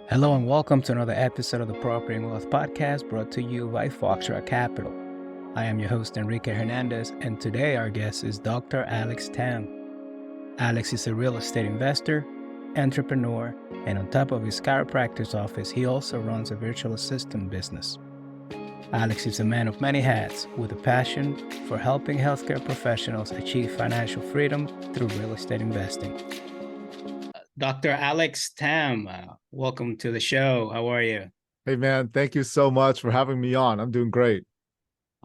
Hello and welcome to another episode of the Property and Wealth Podcast brought to you by Foxtrot Capital. I am your host Enrique Hernandez, and today our guest is Dr. Alex Tam. Alex is a real estate investor, entrepreneur, and on top of his chiropractor's office, he also runs a virtual assistant business. Alex is a man of many hats with a passion for helping healthcare professionals achieve financial freedom through real estate investing. Dr. Alex Tam, welcome to the show. How are you? Hey, man, thank you so much for having me on. I'm doing great.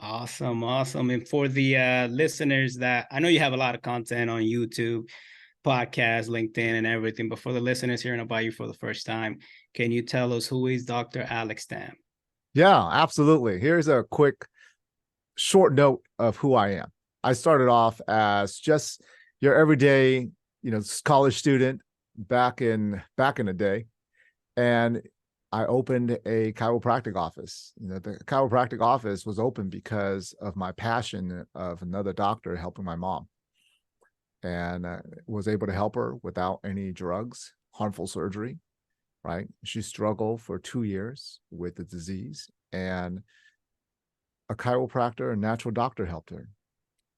Awesome. And for the listeners that I know you have a lot of content on YouTube, podcast, LinkedIn, and everything, but for the listeners hearing about you for the first time, can you tell us who is Dr. Alex Tam? Yeah, absolutely. Here's a quick, short note of who I am. I started off as just your everyday, college student back in the day, and I opened a chiropractic office. The chiropractic office was open because of my passion of another doctor helping my mom, and was able to help her without any drugs, harmful surgery. Right? She struggled for 2 years with the disease, and a chiropractor, a natural doctor, helped her.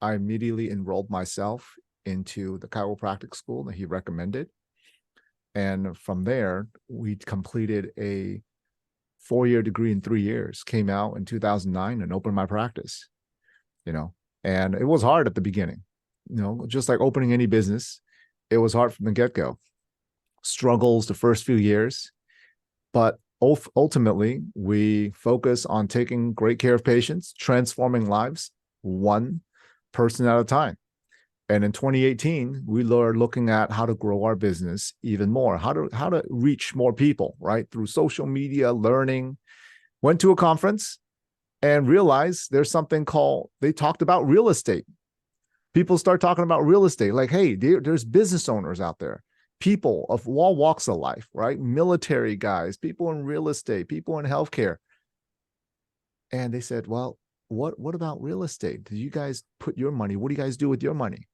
I immediately enrolled myself into the chiropractic school that he recommended. And from there, we completed a 4-year degree in 3 years, came out in 2009 and opened my practice, and it was hard at the beginning, just like opening any business. It was hard from the get-go. Struggles the first few years, but ultimately we focus on taking great care of patients, transforming lives one person at a time. And in 2018, we were looking at how to grow our business even more, how to reach more people, right? Through social media, learning. Went to a conference and realized there's something called, they talked about real estate. People start talking about real estate, like, hey, there's business owners out there, people of all walks of life, right? Military guys, people in real estate, people in healthcare. And they said, well, what about real estate? Do you guys put your money? What do you guys do with your money?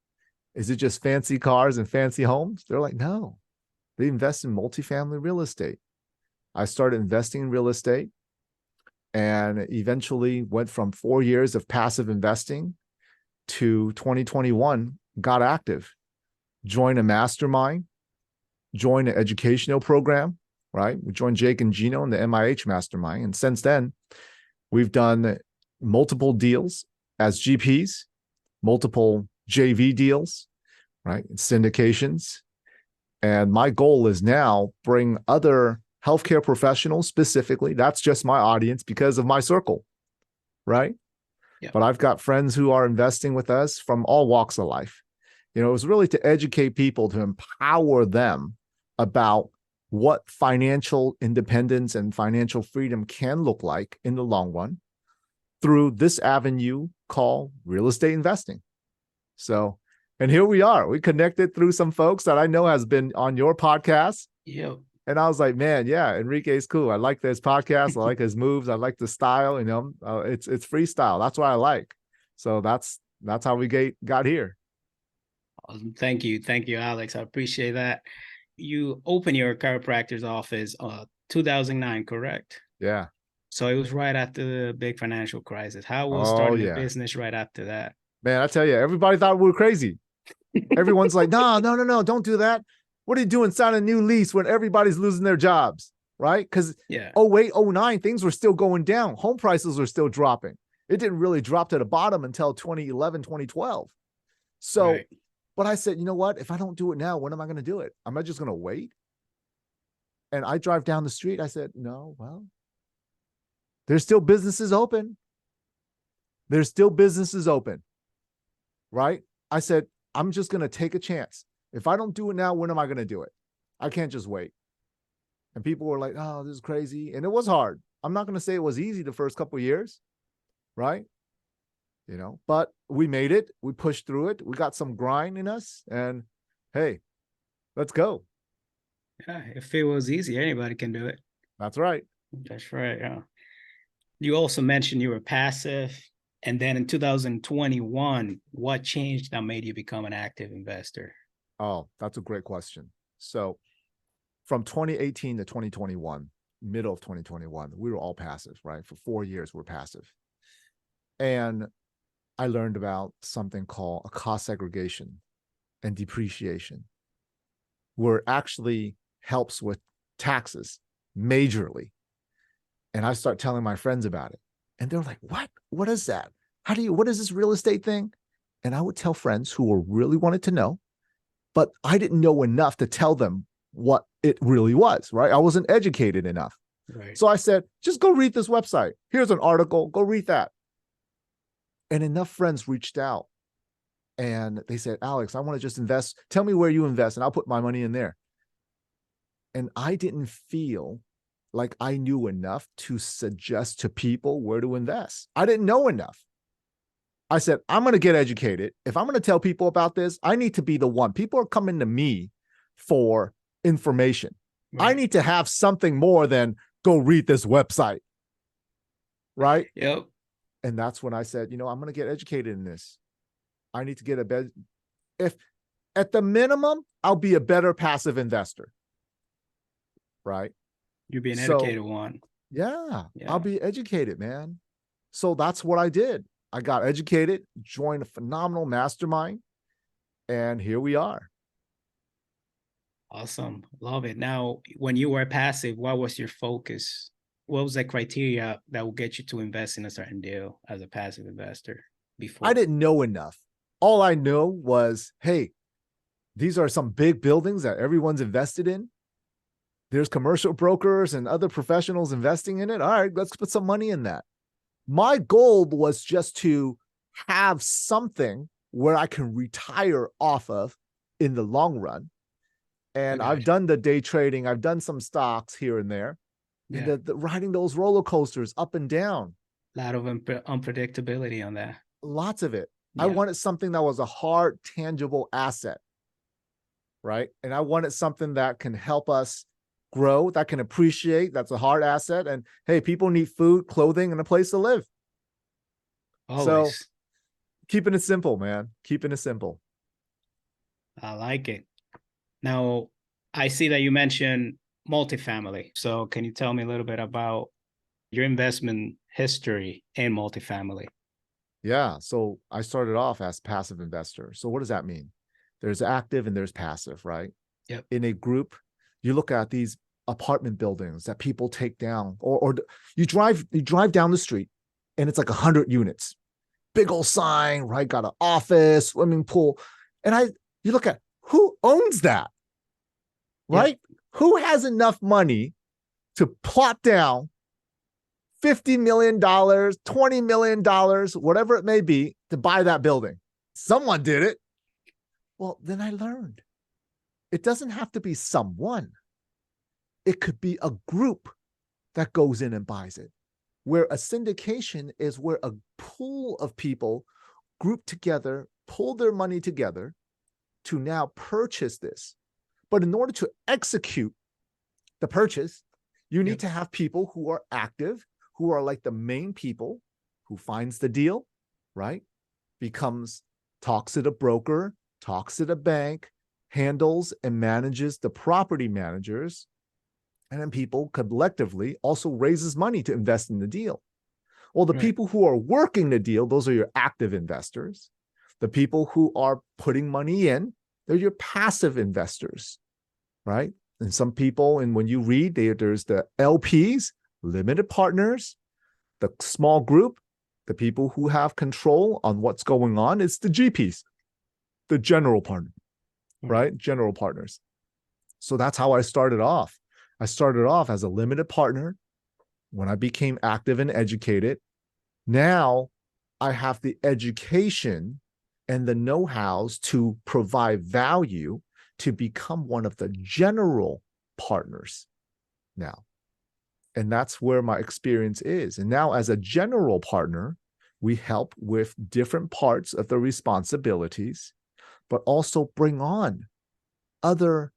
Is it just fancy cars and fancy homes? They're like, no, they invest in multifamily real estate. I started investing in real estate and eventually went from 4 years of passive investing to 2021, got active, joined a mastermind, joined an educational program, right? We joined Jake and Gino in the MIH mastermind. And since then, we've done multiple deals as GPs, multiple JV deals, right? Syndications. And my goal is now bring other healthcare professionals specifically. That's just my audience because of my circle, right? Yeah. But I've got friends who are investing with us from all walks of life. It was really to educate people, to empower them about what financial independence and financial freedom can look like in the long run through this avenue called real estate investing. So, and here we are. We connected through some folks that I know has been on your podcast. Yeah. And I was like, man, yeah, Enrique's cool. I like this podcast. I like his moves. I like the style. It's freestyle. That's what I like. So that's how we got here. Awesome. Thank you, Alex. I appreciate that. You opened your chiropractor's office 2009, correct? Yeah. So it was right after the big financial crisis. How was starting a business right after that? Man, I tell you, everybody thought we were crazy. Everyone's like, no, don't do that. What are you doing signing a new lease when everybody's losing their jobs, right? Because 08, 09, things were still going down. Home prices were still dropping. It didn't really drop to the bottom until 2011, 2012. So, right. But I said, you know what? If I don't do it now, when am I going to do it? Am I just going to wait? And I drive down the street. I said, no, well, there's still businesses open. There's still businesses open, right? I said, I'm just going to take a chance. If I don't do it now, when am I going to do it? I can't just wait. And people were like, oh, this is crazy. And it was hard. I'm not going to say it was easy the first couple of years, right? But we made it. We pushed through it. We got some grind in us. And hey, let's go. Yeah, if it was easy, anybody can do it. That's right. That's right. Yeah. You also mentioned you were passive. And then in 2021, what changed that made you become an active investor? Oh, that's a great question. So from 2018 to 2021, middle of 2021, we were all passive, right? For 4 years, we're passive. And I learned about something called a cost segregation and depreciation, where it actually helps with taxes majorly. And I start telling my friends about it. And they're like, what? What is that? What is this real estate thing? And I would tell friends who were really wanted to know, but I didn't know enough to tell them what it really was, right? I wasn't educated enough. Right. So I said, just go read this website. Here's an article. Go read that. And enough friends reached out and they said, Alex, I want to just invest. Tell me where you invest and I'll put my money in there. And I didn't feel like I knew enough to suggest to people where to invest. I didn't know enough. I said, I'm going to get educated. If I'm going to tell people about this, I need to be the one. People are coming to me for information. Right. I need to have something more than go read this website. Right? Yep. And that's when I said, I'm going to get educated in this. I need to get a better, if at the minimum, I'll be a better passive investor. Right? You're being educated one. Yeah, I'll be educated, man. So that's what I did. I got educated, joined a phenomenal mastermind, and here we are. Awesome. Love it. Now, when you were passive, what was your focus? What was the criteria that will get you to invest in a certain deal as a passive investor before? I didn't know enough. All I know was, hey, these are some big buildings that everyone's invested in. There's commercial brokers and other professionals investing in it. All right, let's put some money in that. My goal was just to have something where I can retire off of in the long run. And I've done the day trading. I've done some stocks here and there. Yeah. And the riding those roller coasters up and down. A lot of unpredictability on that. Lots of it. Yeah. I wanted something that was a hard, tangible asset, right? And I wanted something that can help us grow, that can appreciate, that's a hard asset. And hey, people need food, clothing, and a place to live. Always. So keeping it simple, man. Keeping it simple. I like it. Now, I see that you mentioned multifamily. So can you tell me a little bit about your investment history in multifamily? Yeah. So I started off as passive investor. So what does that mean? There's active and there's passive, right? Yep. In a group, you look at these apartment buildings that people take down, or you drive down the street and it's like 100 units, big old sign, right? Got an office, swimming pool. And you look at who owns that, right? Yeah. Who has enough money to plop down $50 million, $20 million, whatever it may be, to buy that building? Someone did it. Well, then I learned it doesn't have to be someone. It could be a group that goes in and buys it, where a syndication is where a pool of people group together, pull their money together to now purchase this. But in order to execute the purchase, you need to have people who are active, who are like the main people who finds the deal, right? Talks to the broker, talks to the bank, handles and manages the property managers, and then people collectively also raises money to invest in the deal. Well, the people who are working the deal, those are your active investors. The people who are putting money in, they're your passive investors, right? And some people, and when you read, there's the LPs, limited partners, the small group, the people who have control on what's going on. It's the GPs, the general partner, right? General partners. So that's how I started off. I started off as a limited partner. When I became active and educated, now I have the education and the know-hows to provide value to become one of the general partners now. And that's where my experience is. And now as a general partner, we help with different parts of the responsibilities, but also bring on other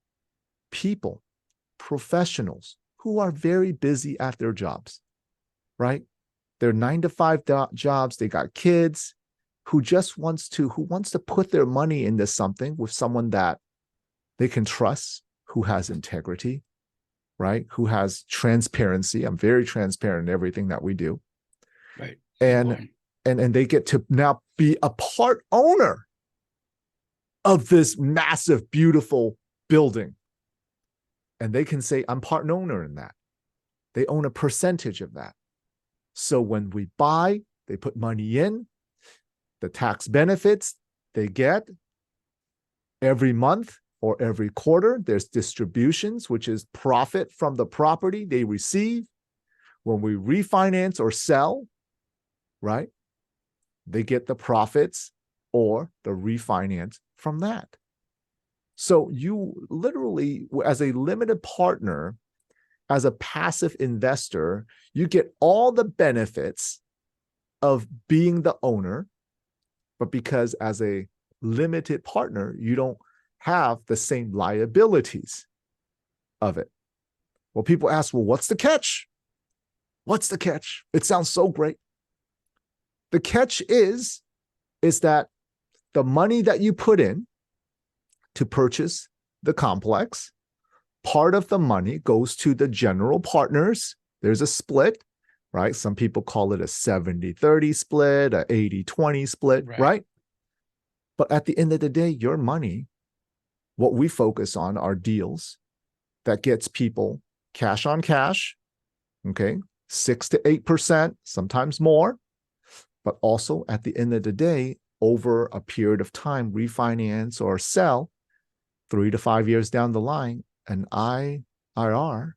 people, professionals who are very busy at their jobs, right? They're 9-to-5 jobs. They got kids, who wants to put their money into something with someone that they can trust, who has integrity, right? Who has transparency. I'm very transparent in everything that we do. Right. And they get to now be a part owner of this massive, beautiful building. And they can say, I'm part owner in that. They own a percentage of that. So when we buy, they put money in, the tax benefits they get every month or every quarter. There's distributions, which is profit from the property they receive. When we refinance or sell, right, they get the profits or the refinance from that. So you literally, as a limited partner, as a passive investor, you get all the benefits of being the owner, but because as a limited partner, you don't have the same liabilities of it. Well, people ask, well, what's the catch? What's the catch? It sounds so great. The catch is that the money that you put in to purchase the complex, part of the money goes to the general partners. There's a split, right? Some people call it a 70-30 split, a 80-20 split, right? But at the end of the day, your money, what we focus on are deals that gets people cash on cash, okay, 6 to 8%, sometimes more. But also at the end of the day, over a period of time, refinance or sell 3 to 5 years down the line, an IRR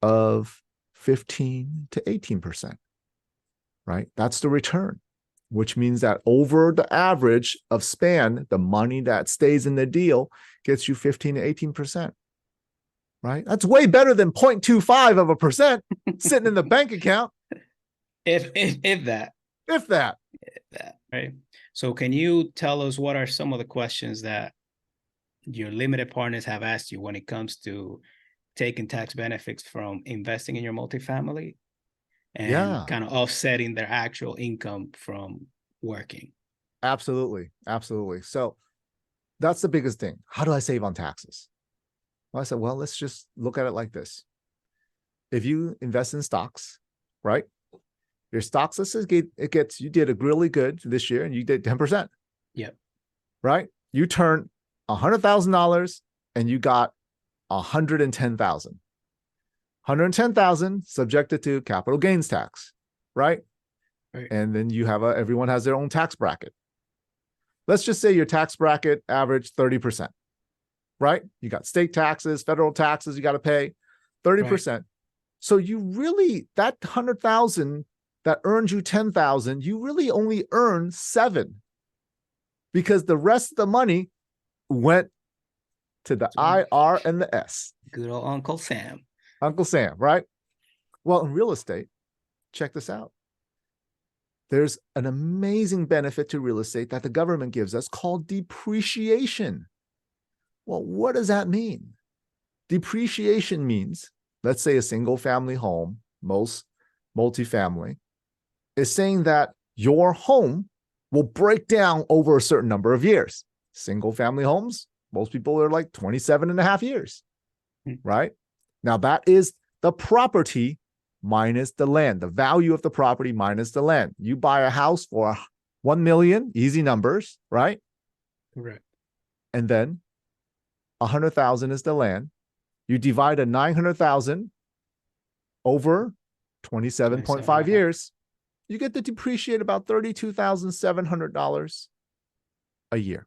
of 15 to 18%, right? That's the return, which means that over the average of span, the money that stays in the deal gets you 15 to 18%, right? That's way better than 0.25% sitting in the bank account. If that, right? So can you tell us what are some of the questions that your limited partners have asked you when it comes to taking tax benefits from investing in your multifamily and kind of offsetting their actual income from working? Absolutely. So that's the biggest thing. How do I save on taxes? Well, I said, well, let's just look at it like this. If you invest in stocks, right? Your stocks, let's say you did a really good this year and you did 10%. Yep. Right? You turned $100,000 and you got 110,000. 110,000 subjected to capital gains tax, right? And then you have everyone has their own tax bracket. Let's just say your tax bracket averaged 30%, right? You got state taxes, federal taxes you got to pay 30%. Right. So you really, that 100,000 that earned you 10,000, you really only earn 7 because the rest of the money went to the IR and the S. Good old Uncle Sam. Uncle Sam, right? Well, in real estate, check this out. There's an amazing benefit to real estate that the government gives us called depreciation. Well, what does that mean? Depreciation means, let's say a single family home, most multifamily, is saying that your home will break down over a certain number of years. Single family homes, most people are like 27 and a half years, right? Now that is the property minus the land, the value of the property minus the land. You buy a house for 1 million, easy numbers, right? Correct. And then 100,000 is the land. You divide a 900,000 over 27.5 years, you get to depreciate about $32,700 a year.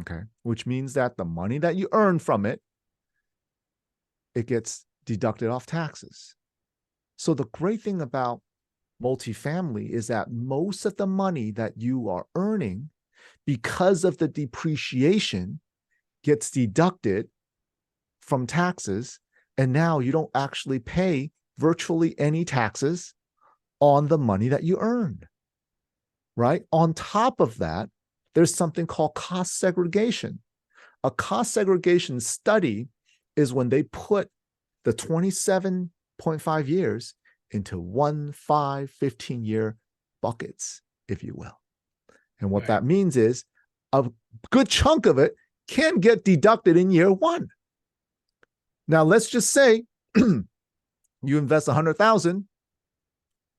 Okay. Which means that the money that you earn from it, it gets deducted off taxes. So the great thing about multifamily is that most of the money that you are earning because of the depreciation gets deducted from taxes. And now you don't actually pay virtually any taxes on the money that you earned, right? On top of that, there's something called cost segregation. A cost segregation study is when they put the 27.5 years into 1, 5, 15-year buckets, if you will. And what that means is a good chunk of it can get deducted in year 1. Now, let's just say you invest 100,000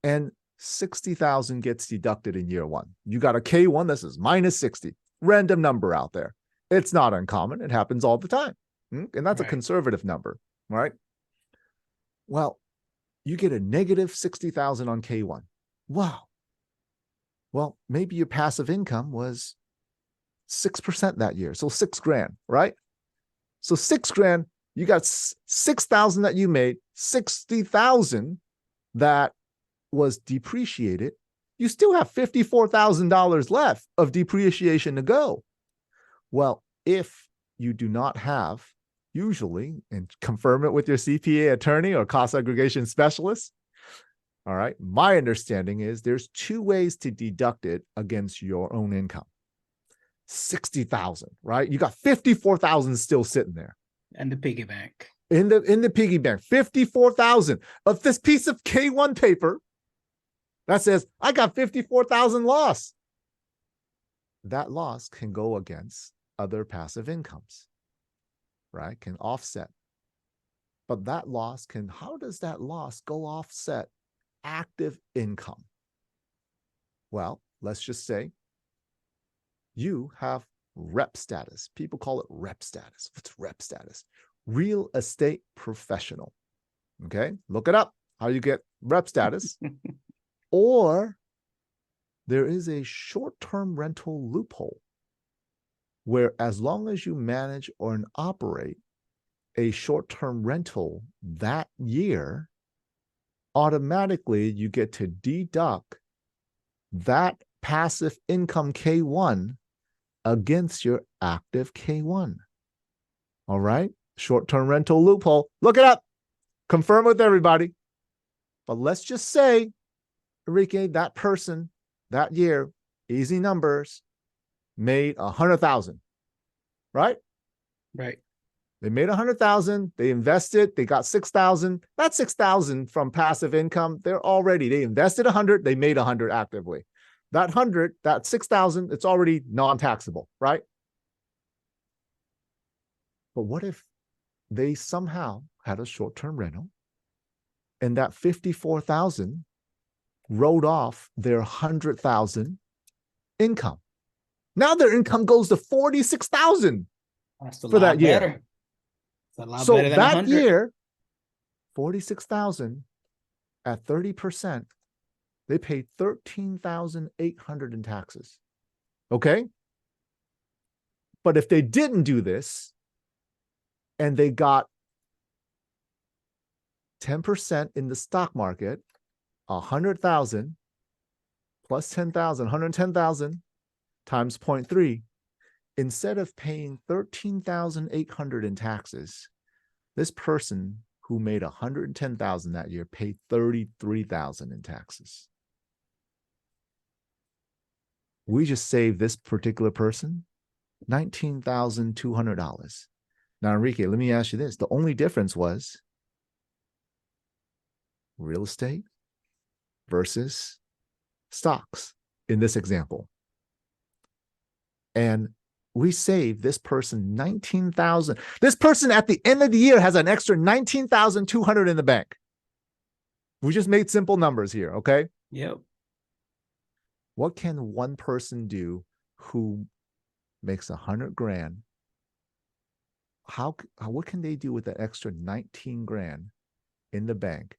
and 60,000 gets deducted in year one. You got a K1, this is minus 60, random number out there. It's not uncommon. It happens all the time. And that's a conservative number, right? Well, you get a negative 60,000 on K1. Wow. Well, maybe your passive income was 6% that year. So $6,000, right? So $6,000, you got 6,000 that you made, 60,000 that was depreciated. You still have $54,000 left of depreciation to go. Well, if you do not have, usually, and confirm it with your CPA attorney or cost aggregation specialist, all right, my understanding is there's two ways to deduct it against your own income. 60,000, right? You got 54,000 still sitting there. And the piggy bank. In the piggy bank, 54,000 of this piece of K1 paper that says, I got 54,000 loss. That loss can go against other passive incomes, right? Can offset. But that loss can, how does that loss go offset active income? Well, let's just say you have rep status. People call it rep status. What's rep status? Real estate professional. Okay, look it up. How you get rep status. Or there is a short-term rental loophole where as long as you manage or operate a short-term rental that year, automatically you get to deduct that passive income K1 against your active K1. All right? Short-term rental loophole. Look it up. Confirm with everybody. But let's just say, Enrique, that person that year, easy numbers, made 100,000, right? Right. They made 100,000. They invested. They got 6,000. That's 6,000 from passive income. They invested 100. They made 100 actively. That 100, that 6,000, it's already non-taxable, right? But what if they somehow had a short-term rental and that 54,000 wrote off their 100,000 income? Now their income goes to 46,000 for that year. Better. It's a lot So better than that 100. year, 46,000 at 30%, they paid 13,800 in taxes. Okay? But if they didn't do this and they got 10% in the stock market, 100,000 plus 10,000, 110,000 times 0.3, instead of paying 13,800 in taxes, this person who made 110,000 that year paid 33,000 in taxes. We just saved this particular person $19,200. Now, Enrique, let me ask you this. The only difference was real estate versus stocks in this example. And we saved this person 19,000. This person at the end of the year has an extra 19,200 in the bank. We just made simple numbers here, okay? Yep. What can one person do who makes 100 grand? What can they do with that extra 19 grand in the bank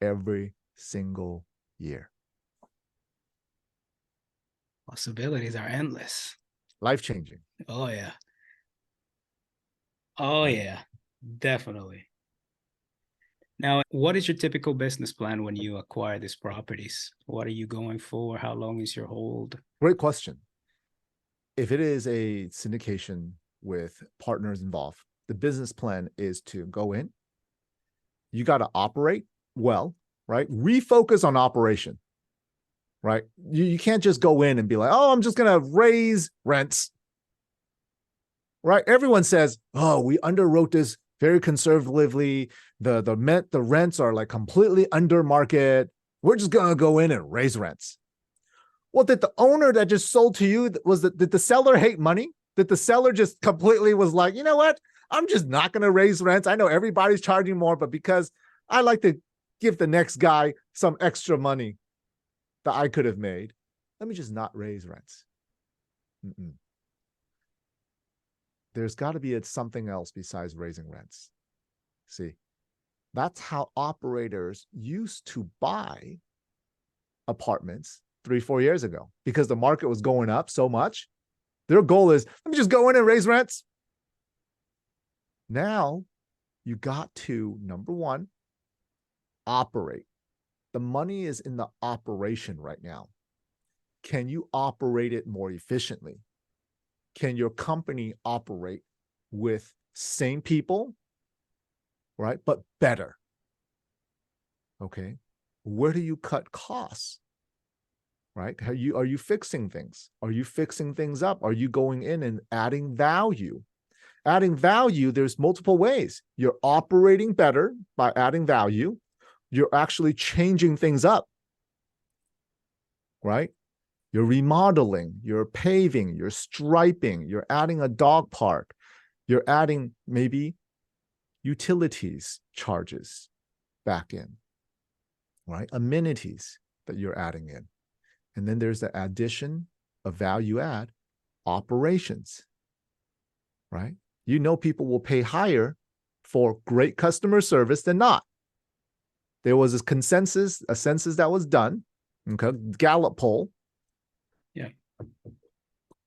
every single year? Possibilities are endless. Life-changing. Oh, yeah. Oh, Right. yeah. Definitely. Now, what is your typical business plan when you acquire these properties? What are you going for? How long is your hold? Great question. If it is a syndication with partners involved, the business plan is to go in. You got to operate well, right? Refocus on operation, right? You can't just go in and be like, oh, I'm just going to raise rents, right? Everyone says, oh, we underwrote this very conservatively. The rents are like completely under market. We're just going to go in and raise rents. Well, did the owner that just sold to you, did the seller hate money? Did the seller just completely was like, you know what? I'm just not going to raise rents. I know everybody's charging more, but because I like to give the next guy some extra money that I could have made, let me just not raise rents. Mm-mm. There's got to be something else besides raising rents. See, that's how operators used to buy apartments 3-4 years ago, because the market was going up so much. Their goal is, let me just go in and raise rents. Now you got to, number one, operate. The money is in the operation right now. Can you operate it more efficiently? Can your company operate with same people, right, but better? Okay. Where do you cut costs? Right? Are you fixing things? Are you fixing things up? Are you going in and adding value? Adding value, there's multiple ways. You're operating better by adding value. You're actually changing things up, right? You're remodeling, you're paving, you're striping, you're adding a dog park, you're adding maybe utilities charges back in, right? Amenities that you're adding in. And then there's the addition of value add operations, right? You know, people will pay higher for great customer service than not. There was a census that was done, okay, Gallup poll. Yeah.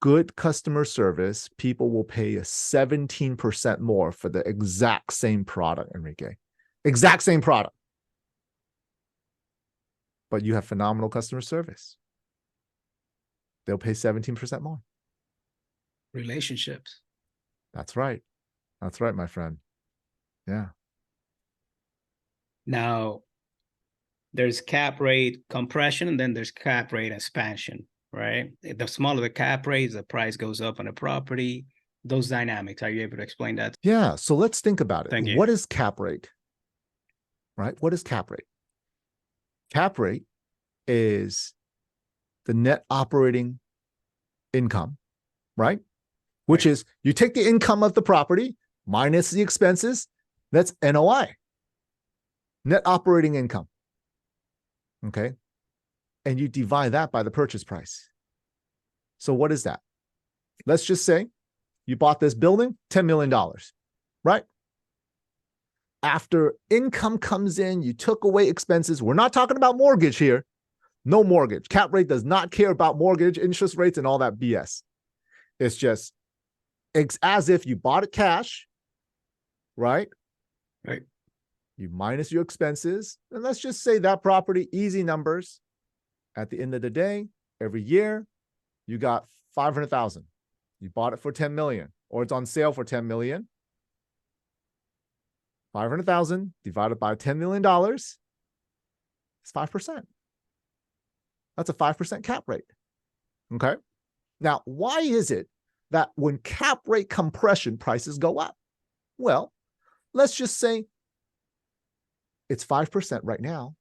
Good customer service, people will pay 17% more for the exact same product, Enrique. Exact same product. But you have phenomenal customer service. They'll pay 17% more. Relationships. That's right. That's right, my friend. Yeah. Now, there's cap rate compression, and then there's cap rate expansion, right? The smaller the cap rate, the price goes up on a property. Those dynamics. Are you able to explain that? Yeah. So let's think about it. Thank you. What is cap rate? Right? What is cap rate? Cap rate is the net operating income, right? Which is you take the income of the property minus the expenses. That's NOI, net operating income. Okay. And you divide that by the purchase price. So what is that? Let's just say you bought this building, $10 million, right? After income comes in, you took away expenses. We're not talking about mortgage here. No mortgage. Cap rate does not care about mortgage, interest rates, and all that BS. It's just as if you bought it cash, right? Right. You minus your expenses. And let's just say that property, easy numbers. At the end of the day, every year, you got 500,000. You bought it for 10 million, or it's on sale for 10 million. 500,000 divided by $10 million is 5%. That's a 5% cap rate. Okay. Now, why is it that when cap rate compression, prices go up? Well, let's just say it's 5% right now.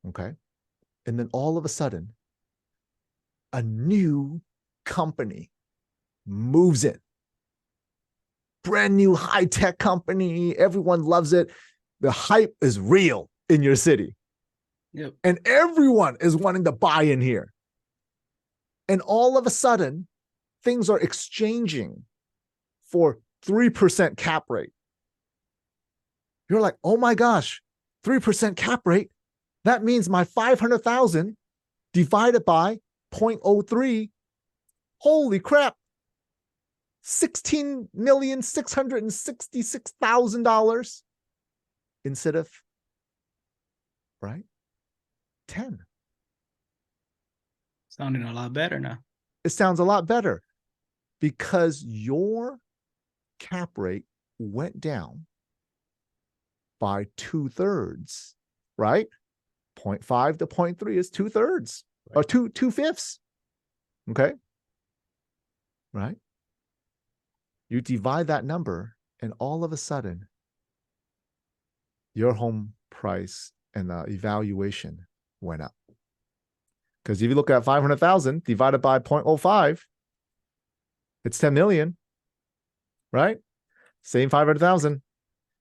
Okay. And then all of a sudden, a new company moves in. Brand new high-tech company. Everyone loves it. The hype is real in your city. Yep. And everyone is wanting to buy in here. And all of a sudden, things are exchanging for 3% cap rate. You're like, oh my gosh, 3% cap rate. That means my 500,000 divided by 0.03. Holy crap. $16,666,000 instead of, right? 10. Sounding a lot better now. It sounds a lot better because your cap rate went down by 2/3, right? 0.5 to 0.3 is 2/3 or 2/5. Okay. Right. You divide that number, and all of a sudden, your home price and the evaluation went up. Because if you look at 500,000 divided by 0.05, it's 10 million, right? Same 500,000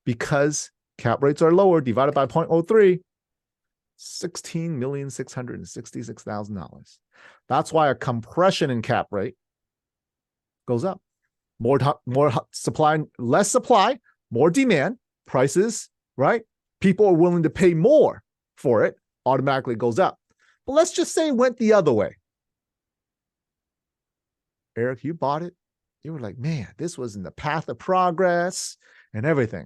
because cap rates are lower divided by 0.03, $16,666,000. That's why a compression in cap rate goes up. More supply, less supply, more demand, prices, right? People are willing to pay more for it, automatically goes up. But let's just say it went the other way. Eric, you bought it. You were like, man, this was in the path of progress and everything.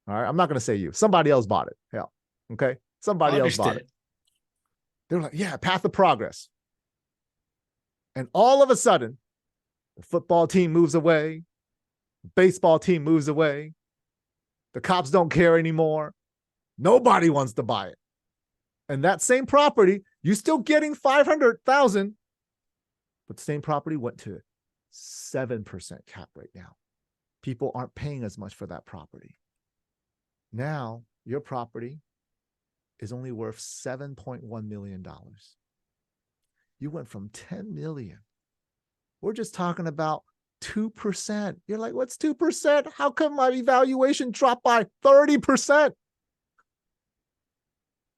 All right. I'm not going to say you. Somebody else bought it. Hell. Okay. Somebody else bought it. They were like, yeah, path of progress. And all of a sudden, the football team moves away. The baseball team moves away. The cops don't care anymore. Nobody wants to buy it. And that same property, you're still getting 500,000, but the same property went to 7% cap rate now. People aren't paying as much for that property. Now, your property is only worth $7.1 million. You went from 10 million. We're just talking about 2%. You're like, what's 2%? How come my evaluation dropped by 30%?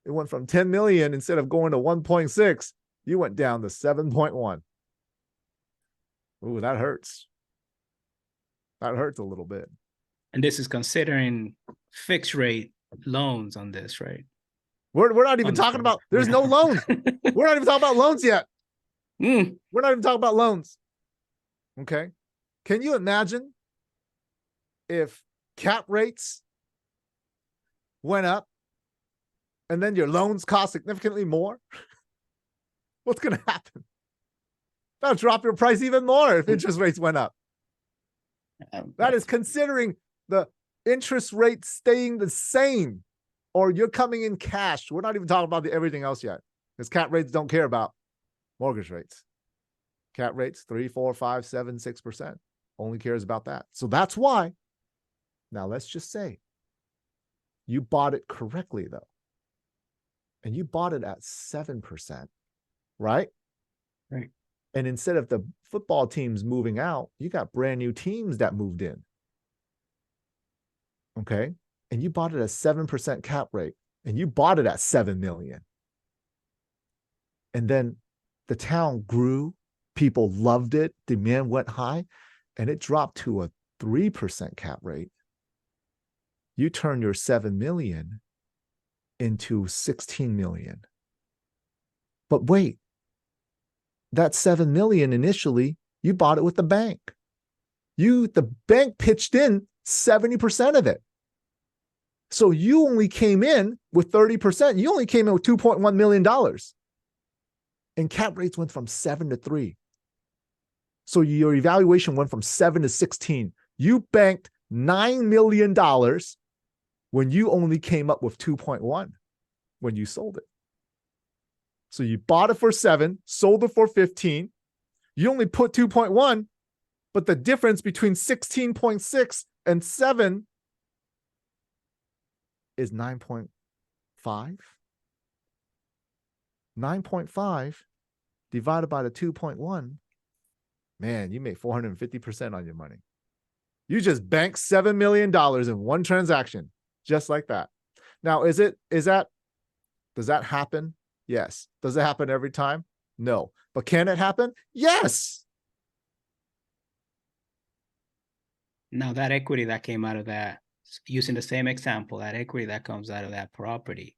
It went from 10 million, instead of going to 1.6, you went down to 7.1. Ooh, that hurts. That hurts a little bit. And this is considering fixed rate loans on this, right? We're not even talking about, there's no loans. We're not even talking about loans yet. We're not even talking about loans. Okay. Can you imagine if cap rates went up and then your loans cost significantly more? What's going to happen? That'll drop your price even more if interest rates went up. That is considering the interest rate staying the same, or you're coming in cash. We're not even talking about everything else yet, because cap rates don't care about mortgage rates. Cap rates 3, 4, 5, 7, 6% only cares about that. So that's why. Now let's just say you bought it correctly though, and you bought it at 7%, right? Right. And instead of the football teams moving out, you got brand new teams that moved in. Okay. And you bought it at 7% cap rate, and you bought it at 7 million. And then the town grew, people loved it, demand went high, and it dropped to a 3% cap rate. You turn your 7 million into 16 million. But wait, that 7 million initially, you bought it with the bank. The bank pitched in 70% of it. So you only came in with 30%. You only came in with $2.1 million. And cap rates went from 7 to 3. So your evaluation went from 7 to 16. You banked $9 million when you only came up with 2.1 when you sold it. So you bought it for 7, sold it for 15. You only put 2.1, but the difference between 16.6 and 7 is 9.5. 9.5 divided by the 2.1. Man, you made 450% on your money. You just banked $7 million in one transaction, just like that. Now, does that happen? Yes. Does it happen every time? No. But can it happen? Yes. Now, that equity that came out of that, using the same example, that equity that comes out of that property,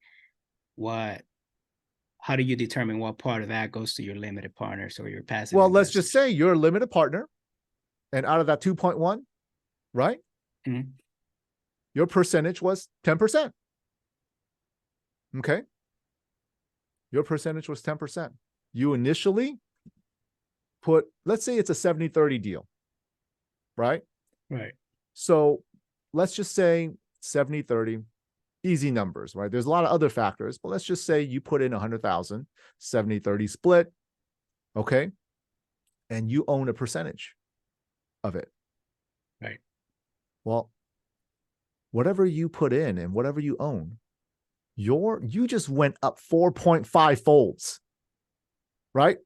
how do you determine what part of that goes to your limited partners or your passive Well, investors? let's just say you're a limited partner, and out of that 2.1, right? Mm-hmm. Your percentage was 10%. Okay. Your percentage was 10%. You initially put, let's say it's a 70-30 deal, right? Right. So let's just say 70-30, easy numbers, right? There's a lot of other factors, but let's just say you put in 100,000, 70-30 split, okay? And you own a percentage of it. Right. Well, whatever you put in and whatever you own, you just went up 4.5 folds, right?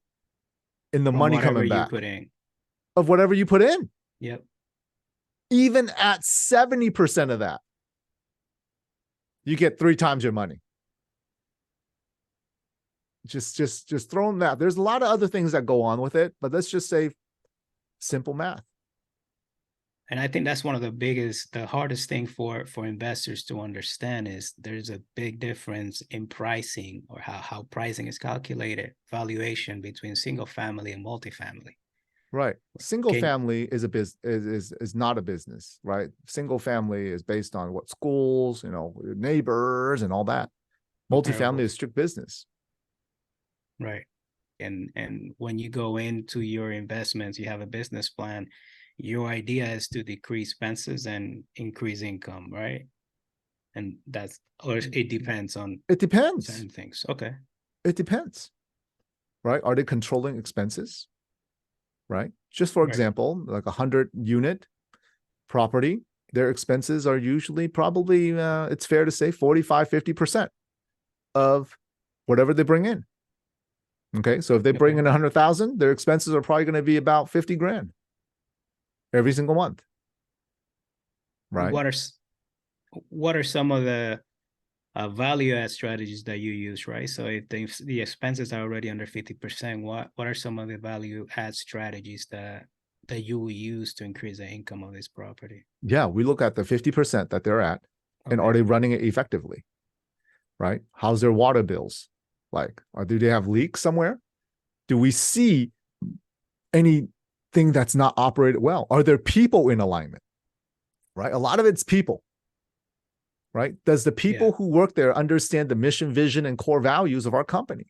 In the From money whatever coming you back put in. of whatever you put in. Yep. Even at 70% of that, you get 3 times your money. Just throw them that. There's a lot of other things that go on with it, but let's just say simple math. And I think that's one of the hardest thing for investors to understand is there's a big difference in pricing, or how pricing is calculated, valuation between single family and multifamily. Right. Single family is not a business, right? Single family is based on what schools, neighbors and all that. Multifamily is strict business. Right. And when you go into your investments, you have a business plan. Your idea is to decrease expenses and increase income, right? And or it depends on certain things. Okay. It depends. Right? Are they controlling expenses? Right? Just for example, like 100-unit property, their expenses are usually probably, it's fair to say 45-50% of whatever they bring in. Okay. So if they bring in 100,000, their expenses are probably going to be about 50 grand every single month. Right. What are some of the value add strategies that you use, right? So if the expenses are already under 50%, what are some of the value add strategies that you will use to increase the income of this property? Yeah, we look at the 50% that they're at, and are they running it effectively? Right? How's their water bills like? Or do they have leaks somewhere? Do we see anything that's not operated well? Are there people in alignment? Right? A lot of it's people. Right? Does the people who work there understand the mission, vision, and core values of our company?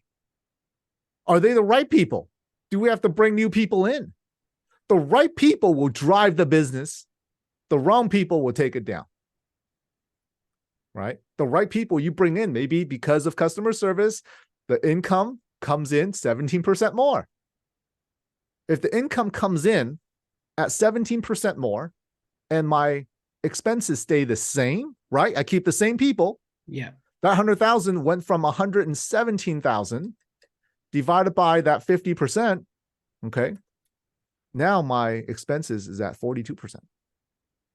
Are they the right people? Do we have to bring new people in? The right people will drive the business. The wrong people will take it down. Right? The right people you bring in, maybe because of customer service, the income comes in 17% more. If the income comes in at 17% more and my expenses stay the same, right? I keep the same people. Yeah. That 100,000 went from 117,000 divided by that 50%. Okay. Now my expenses is at 42%.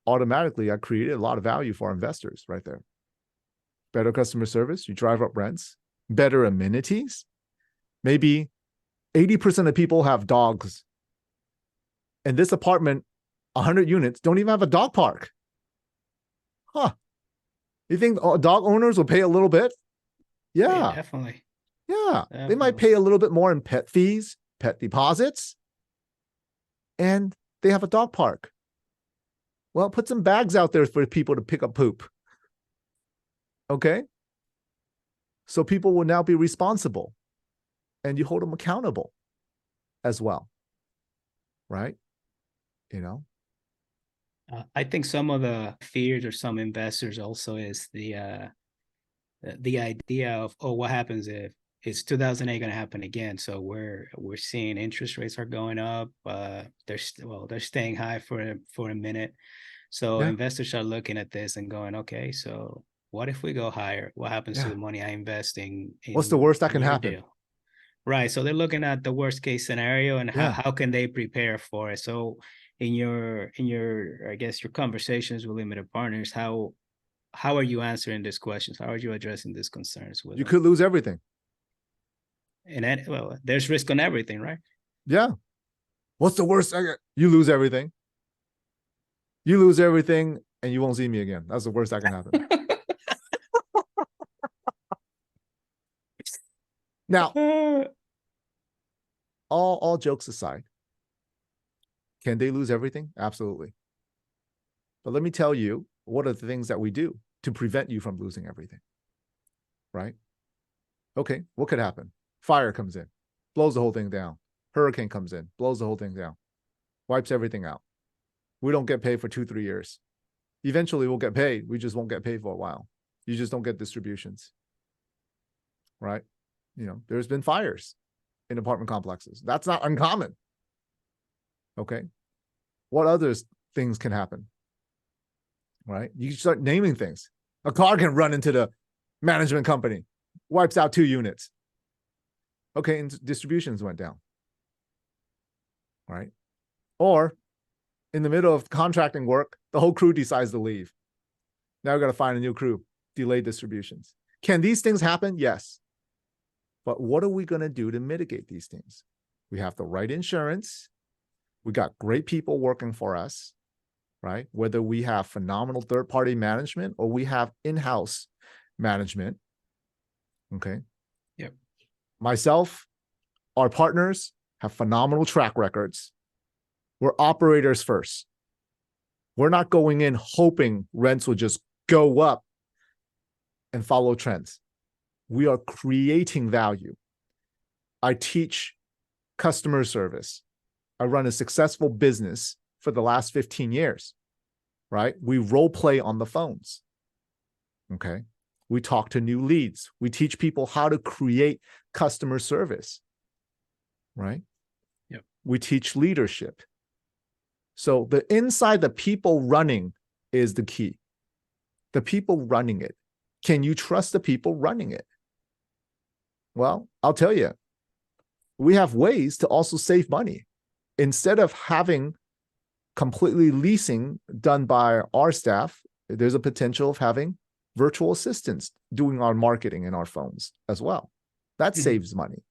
Automatically, I created a lot of value for our investors right there. Better customer service, you drive up rents, better amenities. Maybe 80% of people have dogs. And this apartment, 100 units, don't even have a dog park. Huh. You think dog owners will pay a little bit? Yeah. Definitely. Yeah. Definitely. They might pay a little bit more in pet fees, pet deposits, and they have a dog park. Well, put some bags out there for people to pick up poop. Okay? So people will now be responsible, and you hold them accountable as well. Right? I think some of the fears or some investors also is the idea of, what happens if it's 2008 going to happen again? So we're seeing interest rates are going up. They're staying high for a minute. So investors are looking at this and going, okay, so what if we go higher? What happens to the money I invest in? What's the worst that can happen? Deal? Right. So they're looking at the worst case scenario and how can they prepare for it? So in your I guess your conversations with limited partners, how are you answering these questions? How are you addressing these concerns with you them? Could lose everything. And there's risk on everything, right? Yeah. What's the worst? You lose everything. You lose everything and you won't see me again. That's the worst that can happen. Now, all jokes aside, can they lose everything? Absolutely. But let me tell you, what are the things that we do to prevent you from losing everything? Right? Okay, what could happen? Fire comes in, blows the whole thing down. Hurricane comes in, blows the whole thing down, wipes everything out. We don't get paid for 2-3 years. Eventually we'll get paid. We just won't get paid for a while. You just don't get distributions. Right? There's been fires in apartment complexes. That's not uncommon. Okay. What other things can happen? Right? You start naming things. A car can run into the management company, wipes out 2 units. Okay, and distributions went down. Right? Or In the middle of contracting work, the whole crew decides to leave. Now we got to find a new crew, delay distributions. Can these things happen? Yes. But what are we going to do to mitigate these things? We have the right insurance. We got great people working for us, right? Whether we have phenomenal third-party management or we have in-house management. Okay. Yep. Myself, our partners have phenomenal track records. We're operators first. We're not going in hoping rents will just go up and follow trends. We are creating value. I teach customer service. I run a successful business for the last 15 years, right? We role play on the phones. Okay. We talk to new leads. We teach people how to create customer service, right? Yep. We teach leadership. So the inside, the people running is the key. The people running it. Can you trust the people running it? Well, I'll tell you, we have ways to also save money. Instead of having completely leasing done by our staff, there's a potential of having virtual assistants doing our marketing in our phones as well. That saves money,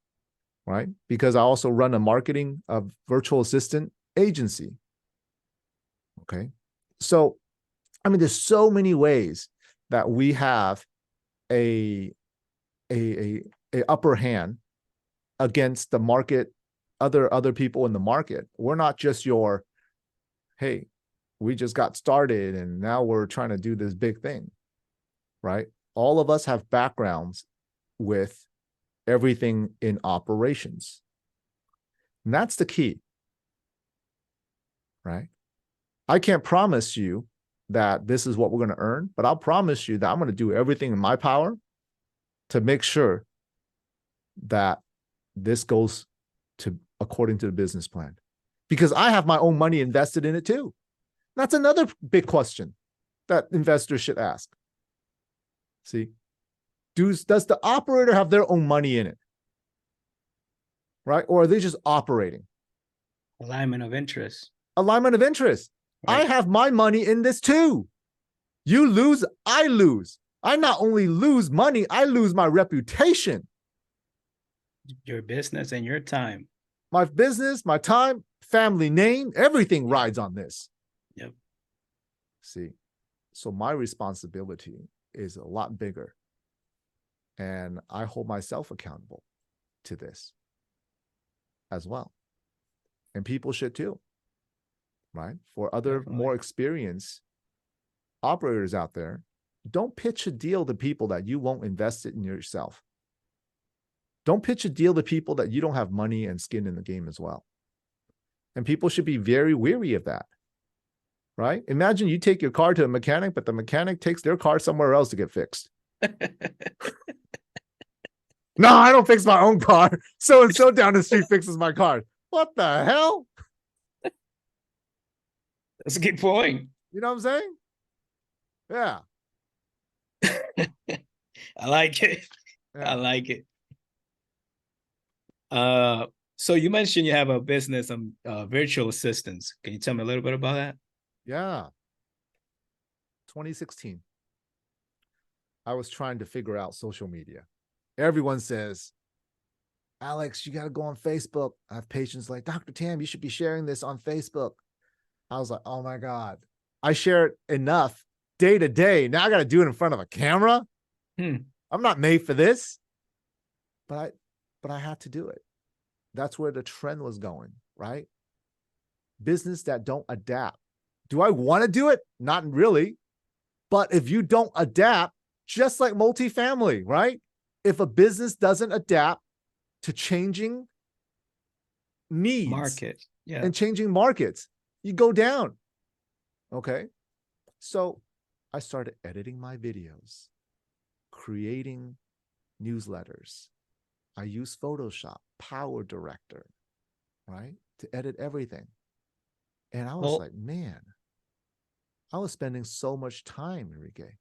right? Because I also run a marketing virtual assistant agency. Okay. So, I mean, there's so many ways that we have a upper hand against the market, other people in the market. We're not just your, hey, we just got started and now we're trying to do this big thing, right? All of us have backgrounds with everything in operations. And that's the key, right? I can't promise you that this is what we're going to earn, but I'll promise you that I'm going to do everything in my power to make sure that this goes to according to the business plan, because I have my own money invested in it too. That's another big question that investors should ask. See, does the operator have their own money in it, right? Or are they just operating? Alignment of interest. Alignment of interest. Right. I have my money in this too. You lose, I lose. I not only lose money, I lose my reputation. Your business and your time. My business, my time, family name, everything rides on this. Yep. See, so my responsibility is a lot bigger. And I hold myself accountable to this as well. And people should too, right? For other Definitely. more experienced operators out there, don't pitch a deal to people that you won't invest it in yourself. Don't pitch a deal to people that you don't have money and skin in the game as well. And people should be very wary of that, right? Imagine you take your car to a mechanic, but the mechanic takes their car somewhere else to get fixed. No, I don't fix my own car. So-and-so down the street fixes my car. What the hell? That's a good point. You know what I'm saying? Yeah. I like it. Yeah. I like it. So you mentioned you have a business of virtual assistants. Can you tell me a little bit about that? Yeah. 2016. I was trying to figure out social media. Everyone says, Alex, you got to go on Facebook. I have patients like, Dr. Tam, you should be sharing this on Facebook. I was like, oh my God. I share it enough day to day. Now I got to do it in front of a camera. I'm not made for this. But I had to do it. That's where the trend was going, right? Business that don't adapt. Do I want to do it? Not really. But if you don't adapt, just like multifamily, right? If a business doesn't adapt to changing needs Market, yeah, and changing markets, you go down. Okay. So I started editing my videos, creating newsletters. I use Photoshop, Power Director, right? To edit everything. And I was like, man, I was spending so much time, Enrique.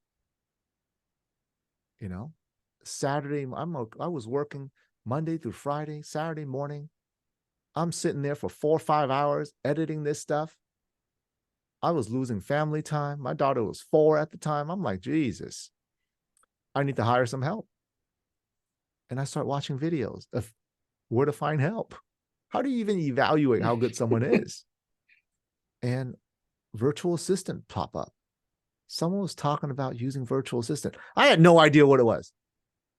You know, Saturday, I was working Monday through Friday, Saturday morning. I'm sitting there for 4 or 5 hours editing this stuff. I was losing family time. My daughter was 4 at the time. I'm like, Jesus, I need to hire some help. And I start watching videos of where to find help. How do you even evaluate how good someone is? And virtual assistant pop up. Someone was talking about using virtual assistant. I had no idea what it was.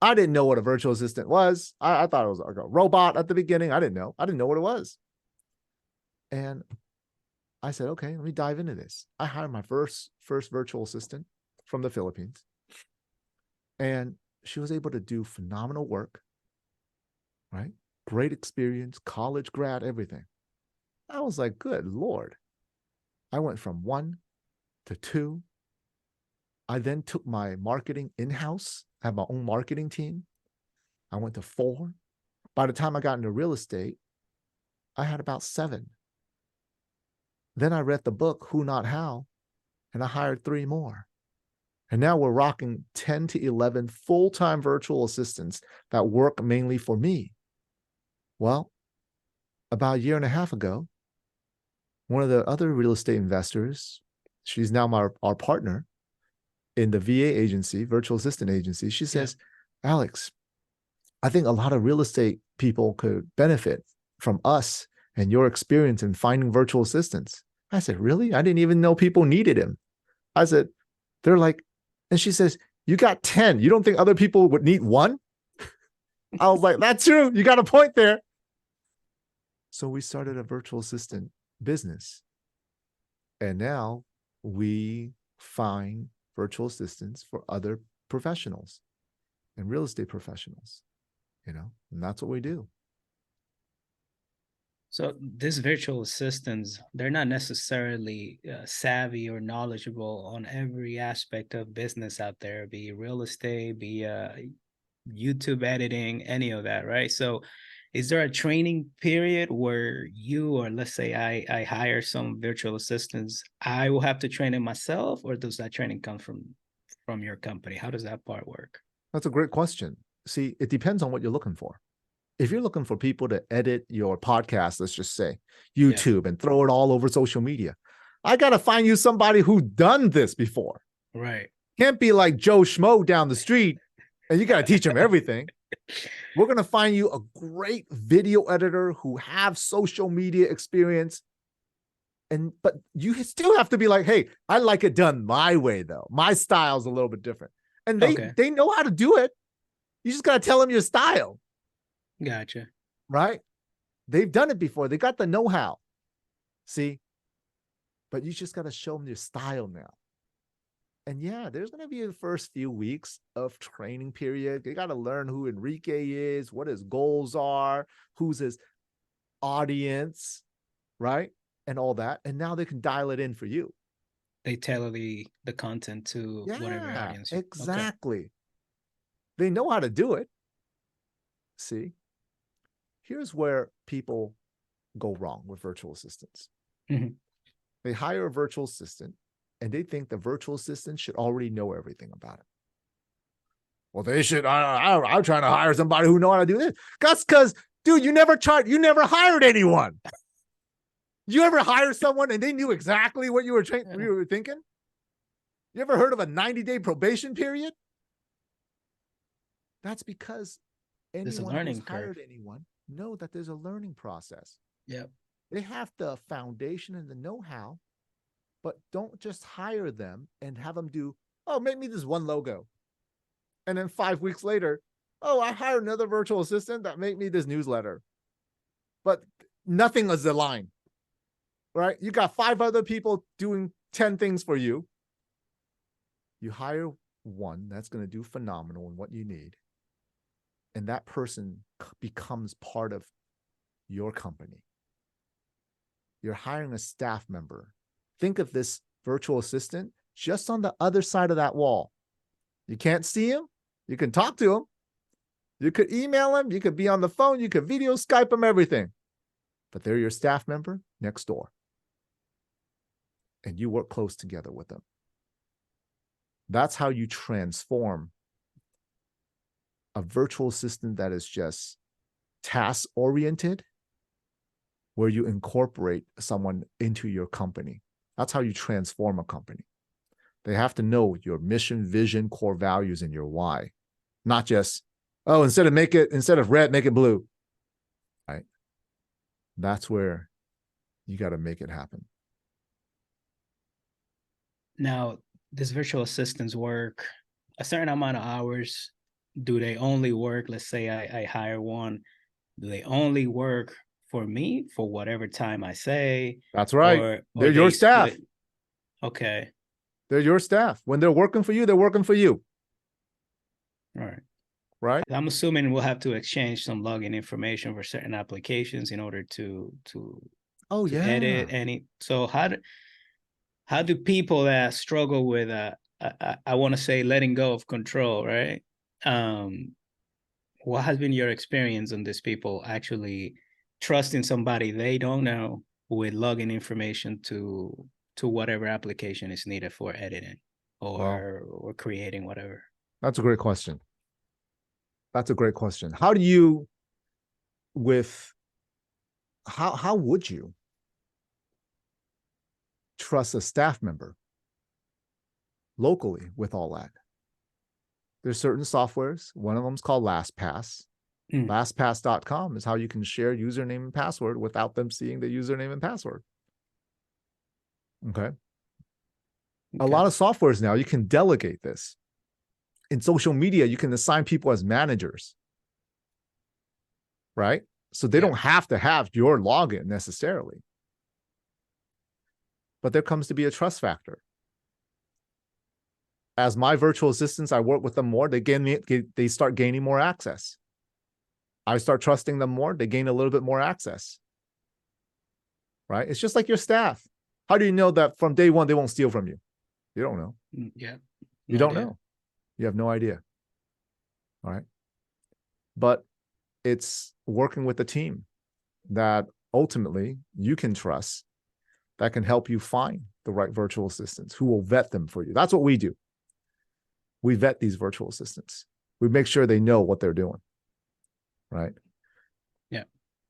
I didn't know what a virtual assistant was. I thought it was like a robot at the beginning. I didn't know what it was. And I said, okay, let me dive into this. I hired my first virtual assistant from the Philippines. And she was able to do phenomenal work, right? Great experience, college grad, everything. I was like, good Lord. I went from 1 to 2. I then took my marketing in-house, had my own marketing team. I went to 4. By the time I got into real estate, I had about 7. Then I read the book, Who Not How, and I hired 3 more. And now we're rocking 10 to 11 full-time virtual assistants that work mainly for me. Well, about a year and a half ago, one of the other real estate investors, she's now our partner in the VA agency, virtual assistant agency. She says, Alex, I think a lot of real estate people could benefit from us and your experience in finding virtual assistants. I said, really? I didn't even know people needed him. I said, they're like, and she says, you got 10. You don't think other people would need 1? I was like, that's true. You got a point there. So we started a virtual assistant business. And now we find virtual assistants for other professionals and real estate professionals, and that's what we do. So these virtual assistants, they're not necessarily savvy or knowledgeable on every aspect of business out there, be it real estate, be YouTube editing, any of that, right? So is there a training period where you, or let's say I hire some virtual assistants, I will have to train them myself, or does that training come from your company? How does that part work? That's a great question. See, it depends on what you're looking for. If you're looking for people to edit your podcast, let's just say YouTube, and throw it all over social media, I got to find you somebody who's done this before. Right. Can't be like Joe Schmo down the street and you got to teach them everything. We're going to find you a great video editor who have social media experience. But you still have to be like, hey, I like it done my way, though. My style's a little bit different. And they know how to do it. You just got to tell them your style. Gotcha. Right? They've done it before. They got the know-how. See? But you just got to show them your style now. And yeah, there's going to be the first few weeks of training period. They got to learn who Enrique is, what his goals are, who's his audience, right? And all that. And now they can dial it in for you. They tailor the content to whatever audience. Exactly. Okay. They know how to do it. See? Here's where people go wrong with virtual assistants. Mm-hmm. They hire a virtual assistant and they think the virtual assistant should already know everything about it. Well, they should. I'm trying to hire somebody who know how to do this. That's because, dude, you never hired anyone. You ever hire someone and they knew exactly what you were thinking? You ever heard of a 90-day probation period? That's because anyone who's hired anyone know that there's a learning process. Yep. They have the foundation and the know-how, but don't just hire them and have them do, oh, make me this one logo. And then 5 weeks later, oh, I hired another virtual assistant that made me this newsletter. But nothing is aligned, right? You got 5 other people doing 10 things for you. You hire one that's going to do phenomenal in what you need. And that person becomes part of your company. You're hiring a staff member. Think of this virtual assistant just on the other side of that wall. You can't see him. You can talk to him. You could email him. You could be on the phone. You could video Skype him, everything. But they're your staff member next door. And you work close together with them. That's how you transform a virtual assistant that is just task-oriented, where you incorporate someone into your company. That's how you transform a company. They have to know your mission, vision, core values, and your why. Not just, oh, instead of red, make it blue. Right? That's where you got to make it happen. Now, does virtual assistants work a certain amount of hours? Do they only work, let's say I hire one, do they only work for me for whatever time I say? That's right. Or They're your they staff. split? Okay. They're your staff. When they're working for you, they're working for you. All right. Right? I'm assuming we'll have to exchange some login information for certain applications in order to Oh, yeah. edit any. So how do people that struggle with I want to say letting go of control, right? What has been your experience on these people actually trusting somebody they don't know with login information to whatever application is needed for editing or creating whatever? That's a great question. That's a great question. How would you trust a staff member locally with all that? There's certain softwares. One of them is called LastPass. LastPass.com is how you can share username and password without them seeing the username and password. Okay. A lot of softwares now, you can delegate this. In social media, you can assign people as managers. Right? So they don't have to have your login necessarily. But there comes to be a trust factor. As my virtual assistants, I work with them more, they start gaining more access. I start trusting them more, they gain a little bit more access. Right? It's just like your staff. How do you know that from day one they won't steal from you? You don't know. Yeah. You don't know. You have no idea. All right. But it's working with a team that ultimately you can trust, that can help you find the right virtual assistants who will vet them for you. That's what we do. We vet these virtual assistants. We make sure they know what they're doing. Right? Yeah.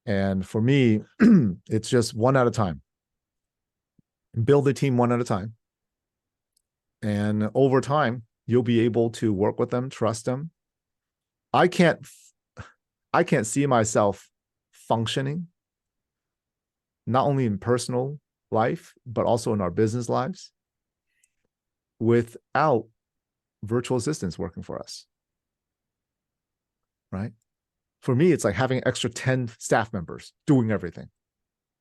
And for me, it's just one at a time. Build a team one at a time. And over time, you'll be able to work with them, trust them. I can't see myself functioning, not only in personal life, but also in our business lives, without virtual assistants working for us. Right? For me, it's like having an extra 10 staff members doing everything.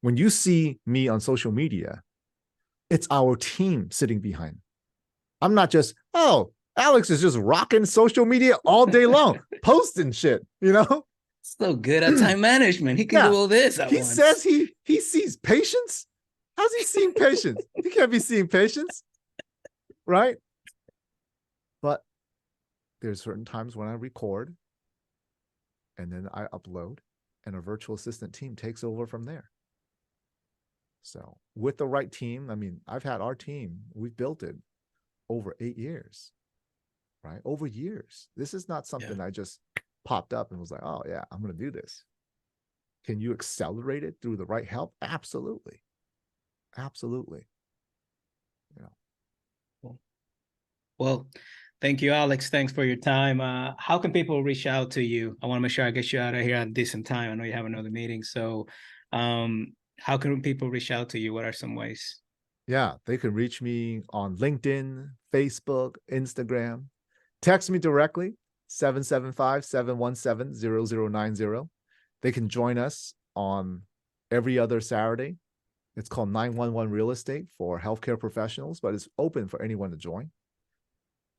When you see me on social media, it's our team sitting behind. I'm not just, oh, Alex is just rocking social media all day long, posting shit, you know? So good at time management. He can do all this at once. He says he sees patients. How's he seeing patients? He can't be seeing patients, right? But there's certain times when I record and then I upload and a virtual assistant team takes over from there. So with the right team, I mean, I've had our team, we've built it over 8 years, right? Over years. This is not something I just popped up and was like, oh yeah, I'm going to do this. Can you accelerate it through the right help? Absolutely. Absolutely. You know. Cool. Well, thank you, Alex. Thanks for your time. How can people reach out to you? I want to make sure I get you out of here at a decent time. I know you have another meeting. So how can people reach out to you? What are some ways? Yeah, they can reach me on LinkedIn, Facebook, Instagram. Text me directly, 775-717-0090. They can join us on every other Saturday. It's called 911 Real Estate for healthcare professionals, but it's open for anyone to join,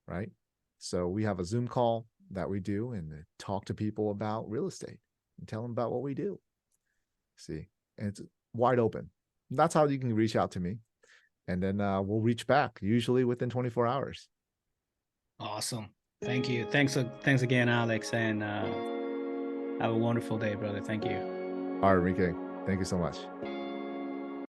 right? So we have a Zoom call that we do and talk to people about real estate and tell them about what we do. See, and it's wide open. That's how you can reach out to me. And then we'll reach back, usually within 24 hours. Awesome. Thank you. Thanks again, Alex. And have a wonderful day, brother. Thank you. All right, Enrique. Thank you so much.